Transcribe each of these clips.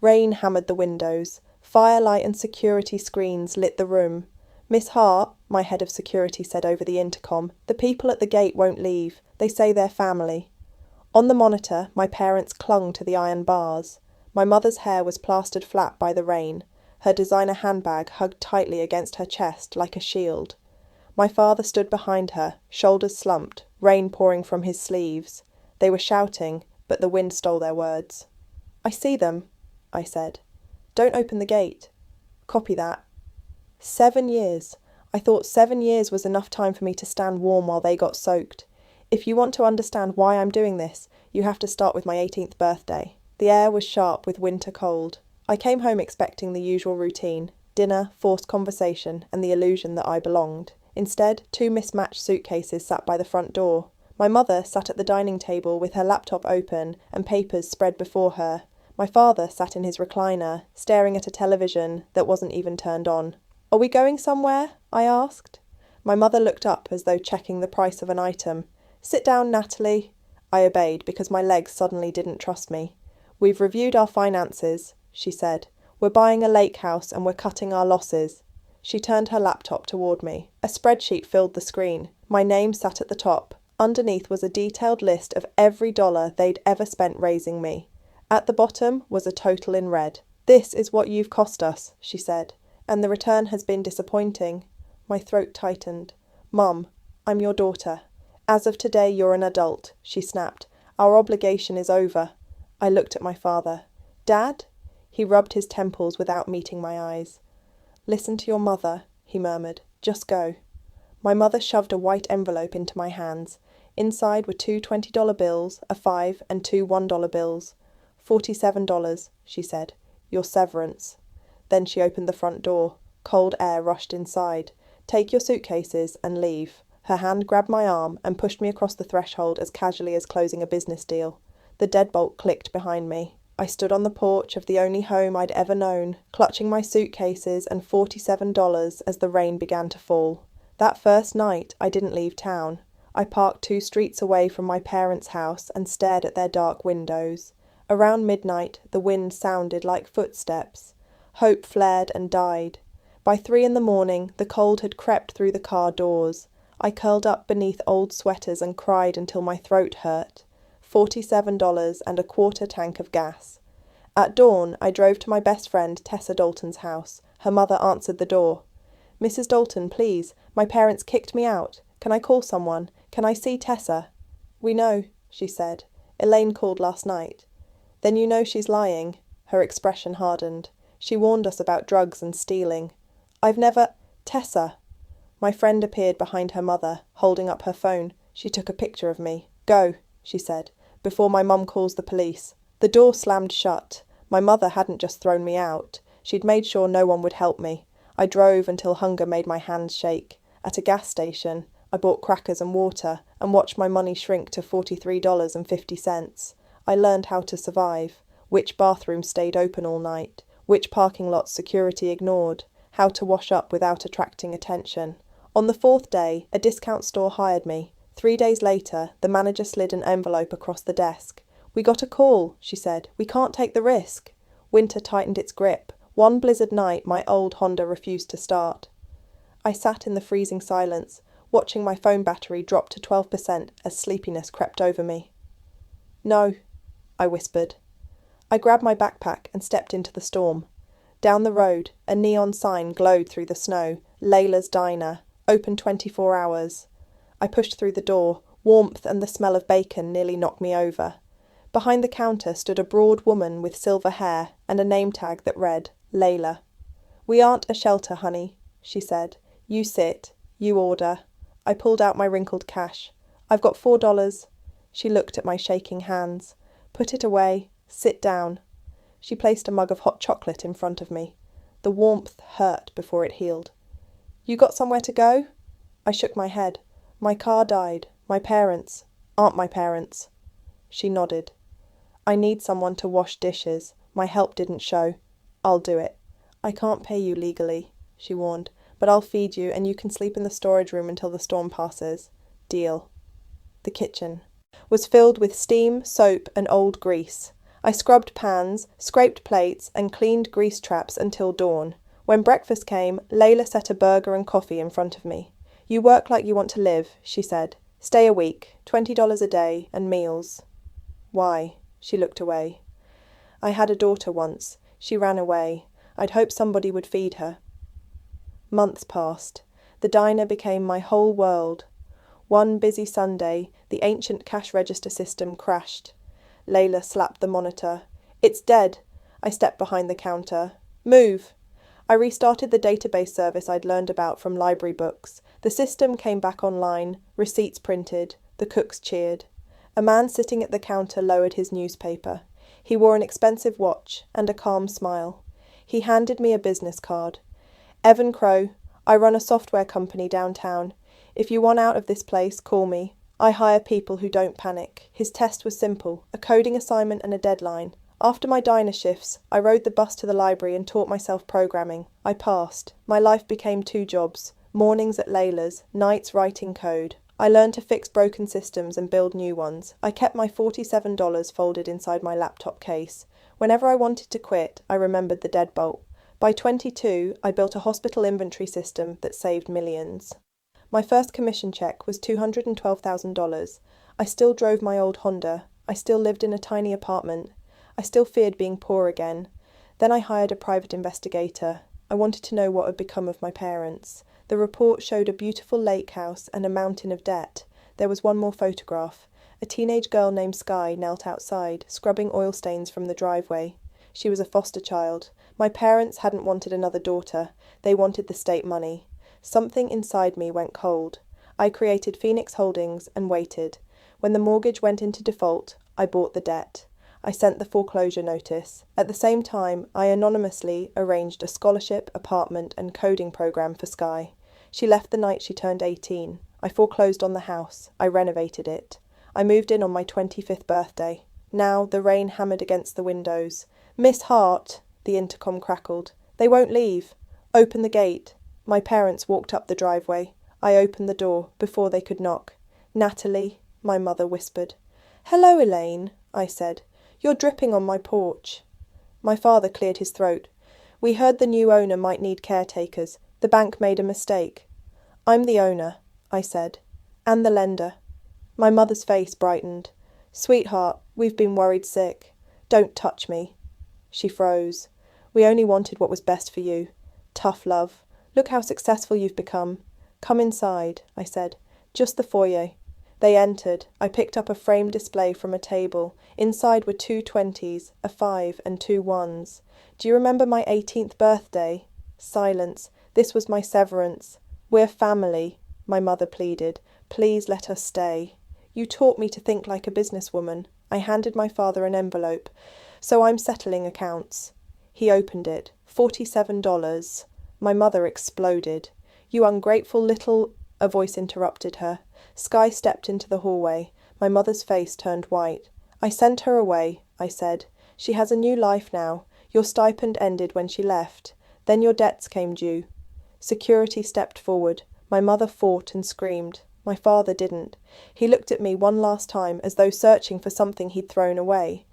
Rain hammered the windows. Firelight and security screens lit the room. "Miss Hart," my head of security said over the intercom, "the people at the gate won't leave. They say they're family." On the monitor, my parents clung to the iron bars. My mother's hair was plastered flat by the rain, her designer handbag hugged tightly against her chest like a shield. My father stood behind her, shoulders slumped, rain pouring from his sleeves. They were shouting, but the wind stole their words. "I see them," I said. "Don't open the gate." "Copy that." 7 years. I thought 7 years was enough time for me to stand warm while they got soaked. If you want to understand why I'm doing this, you have to start with my 18th birthday. The air was sharp with winter cold. I came home expecting the usual routine: dinner, forced conversation, and the illusion that I belonged. Instead, 2 mismatched suitcases sat by the front door. My mother sat at the dining table with her laptop open and papers spread before her. My father sat in his recliner, staring at a television that wasn't even turned on. "Are we going somewhere?" I asked. My mother looked up as though checking the price of an item. "Sit down, Natalie." I obeyed because my legs suddenly didn't trust me. "We've reviewed our finances," she said. "We're buying a lake house and we're cutting our losses." She turned her laptop toward me. A spreadsheet filled the screen. My name sat at the top. Underneath was a detailed list of every dollar they'd ever spent raising me. At the bottom was a total in red. "This is what you've cost us," she said, "and the return has been disappointing." My throat tightened. "Mum, I'm your daughter. As of today, you're an adult," she snapped. "Our obligation is over." I looked at my father. "Dad?" He rubbed his temples without meeting my eyes. "Listen to your mother," he murmured. "Just go." My mother shoved a white envelope into my hands. Inside were 2 $20 bills, a 5, and 2 $1 bills. $47, she said. "Your severance." Then she opened the front door. Cold air rushed inside. "Take your suitcases and leave." Her hand grabbed my arm and pushed me across the threshold as casually as closing a business deal. The deadbolt clicked behind me. I stood on the porch of the only home I'd ever known, clutching my suitcases and $47 as the rain began to fall. That first night, I didn't leave town. I parked 2 streets away from my parents' house and stared at their dark windows. Around midnight, the wind sounded like footsteps. Hope flared and died. By 3 in the morning, the cold had crept through the car doors. I curled up beneath old sweaters and cried until my throat hurt. $47 and a quarter tank of gas. At dawn, I drove to my best friend Tessa Dalton's house. Her mother answered the door. "Mrs. Dalton, please. My parents kicked me out. Can I call someone? Can I see Tessa?" "We know," she said. "Elaine called last night." "Then you know she's lying." Her expression hardened. "She warned us about drugs and stealing." "I've never—" "Tessa." My friend appeared behind her mother, holding up her phone. She took a picture of me. "Go," she said, "before my mum calls the police." The door slammed shut. My mother hadn't just thrown me out. She'd made sure no one would help me. I drove until hunger made my hands shake. At a gas station, I bought crackers and water and watched my money shrink to $43.50. I learned how to survive, which bathrooms stayed open all night, which parking lots security ignored, how to wash up without attracting attention. On the 4th day, a discount store hired me. 3 days later, the manager slid an envelope across the desk. "We got a call," she said. "We can't take the risk." Winter tightened its grip. One blizzard night, my old Honda refused to start. I sat in the freezing silence, watching my phone battery drop to 12% as sleepiness crept over me. "No," I whispered. I grabbed my backpack and stepped into the storm. Down the road, a neon sign glowed through the snow. "Layla's Diner, open 24 hours. I pushed through the door. Warmth and the smell of bacon nearly knocked me over. Behind the counter stood a broad woman with silver hair and a name tag that read, Layla. "We aren't a shelter, honey," she said. "You sit. You order." I pulled out my wrinkled cash. "I've got $4. She looked at my shaking hands. "Put it away. Sit down." She placed a mug of hot chocolate in front of me. The warmth hurt before it healed. "You got somewhere to go?" I shook my head. "My car died. My parents aren't my parents." She nodded. "I need someone to wash dishes. My help didn't show." "I'll do it." "I can't pay you legally," she warned, "but I'll feed you and you can sleep in the storage room until the storm passes." "Deal." The kitchen was filled with steam, soap, and old grease. I scrubbed pans, scraped plates, and cleaned grease traps until dawn. When breakfast came, Layla set a burger and coffee in front of me. "You work like you want to live," she said. "Stay a week, $20 a day, and meals." "Why?" She looked away. "I had a daughter once. She ran away. I'd hoped somebody would feed her." Months passed. The diner became my whole world. One busy Sunday, the ancient cash register system crashed. Layla slapped the monitor. "It's dead." I stepped behind the counter. "Move." I restarted the database service I'd learned about from library books. The system came back online, receipts printed, the cooks cheered. A man sitting at the counter lowered his newspaper. He wore an expensive watch and a calm smile. He handed me a business card. "Evan Crow. I run a software company downtown. If you want out of this place, call me. I hire people who don't panic." His test was simple, a coding assignment and a deadline. After my diner shifts, I rode the bus to the library and taught myself programming. I passed. My life became 2 jobs, mornings at Layla's, nights writing code. I learned to fix broken systems and build new ones. I kept my $47 folded inside my laptop case. Whenever I wanted to quit, I remembered the deadbolt. By 22, I built a hospital inventory system that saved millions. My first commission check was $212,000. I still drove my old Honda. I still lived in a tiny apartment. I still feared being poor again. Then I hired a private investigator. I wanted to know what had become of my parents. The report showed a beautiful lake house and a mountain of debt. There was one more photograph. A teenage girl named Sky knelt outside, scrubbing oil stains from the driveway. She was a foster child. My parents hadn't wanted another daughter. They wanted the state money. Something inside me went cold. I created Phoenix Holdings and waited. When the mortgage went into default, I bought the debt. I sent the foreclosure notice. At the same time, I anonymously arranged a scholarship, apartment, and coding program for Sky. She left the night she turned 18. I foreclosed on the house. I renovated it. I moved in on my 25th birthday. Now the rain hammered against the windows. "Miss Hart," the intercom crackled. "They won't leave." "Open the gate." My parents walked up the driveway. I opened the door before they could knock. "Natalie," my mother whispered. "Hello, Elaine," I said. "You're dripping on my porch." My father cleared his throat. "We heard the new owner might need caretakers. The bank made a mistake." "I'm the owner," I said. "And the lender." My mother's face brightened. "Sweetheart, we've been worried sick. Don't touch me." She froze. "We only wanted what was best for you. Tough love. Look how successful you've become." "Come inside," I said. "Just the foyer." They entered. I picked up a framed display from a table. Inside were 2 20s, a 5, and 2 1s. "Do you remember my 18th birthday?" Silence. This was my severance. "We're family," my mother pleaded. "Please let us stay." "You taught me to think like a businesswoman." I handed my father an envelope. "So I'm settling accounts." He opened it. $47. My mother exploded. "You ungrateful little—" A voice interrupted her. Sky stepped into the hallway. My mother's face turned white. "I sent her away," I said. "She has a new life now. Your stipend ended when she left. Then your debts came due." Security stepped forward. My mother fought and screamed. My father didn't. He looked at me one last time as though searching for something he'd thrown away.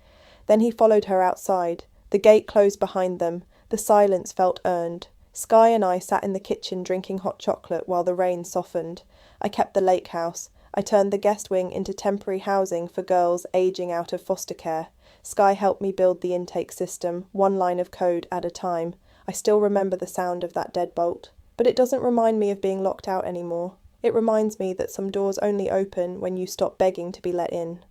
Then he followed her outside. The gate closed behind them. The silence felt earned. Sky and I sat in the kitchen drinking hot chocolate while the rain softened. I kept the lake house. I turned the guest wing into temporary housing for girls aging out of foster care. Sky helped me build the intake system, 1 line of code at a time. I still remember the sound of that deadbolt. But it doesn't remind me of being locked out anymore. It reminds me that some doors only open when you stop begging to be let in.